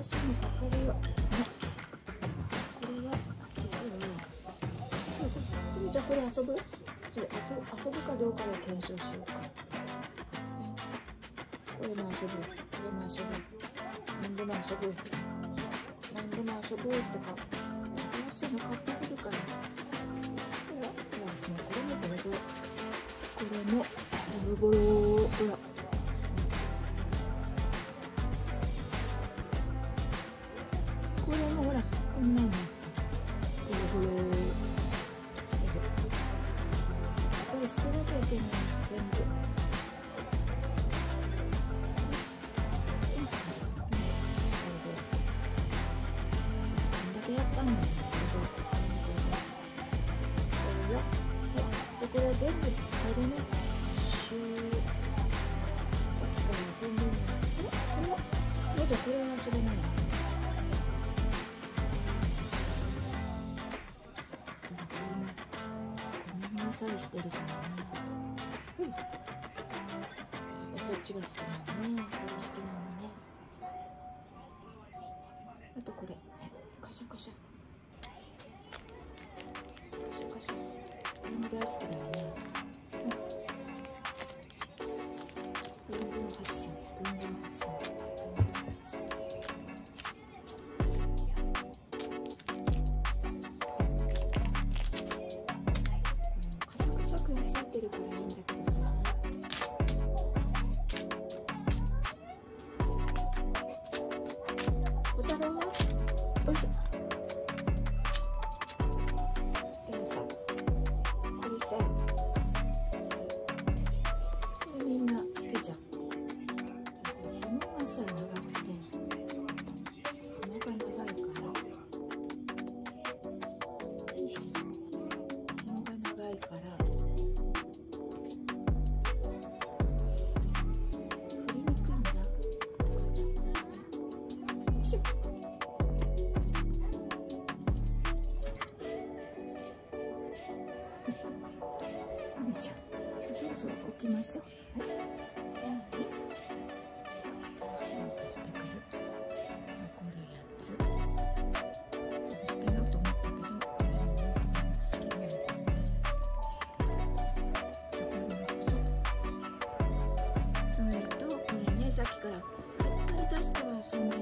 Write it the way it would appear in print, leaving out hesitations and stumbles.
新しいの買ってあげよう。これは実はじゃあこれ遊ぶ？これ遊ぶかどうかで検証しようか。これも遊ぶ。これも遊ぶ。何でも遊ぶ。何でも遊ぶってか、新しいの買ってあげるから。ほら、これもボロボロ。これもボロボロ。ほら。これもほら、こんなのボロボロしてる。やっぱり捨てなきゃいけない、全部。やったんだよ。でこれは全部あれね、さっきから遊んでるの。じゃあこれは遊べないの。ごめんなさいしてるからね。そっちが好きなのね。これ好きなのね。あとこれ。カシャカシャカシャカシャ、これも大好きだよね。ブンブンハチさん、ブンブンハチさん、カシャカシャくんついてるからいいんだけどさ。小太郎はよいしょ。でもさ、これさ、これみんな好きじゃん。紐がさ、長くて、紐が長いから、紐が長いから、振りにくいんだ。よいしょ。そろそろ置きましょう。はい。新しいのだから残るやつ。捨てようと思ったけど、これも好きなんだよね。これもそう。それとこれね、さっきから引っ張り出しては遊んでる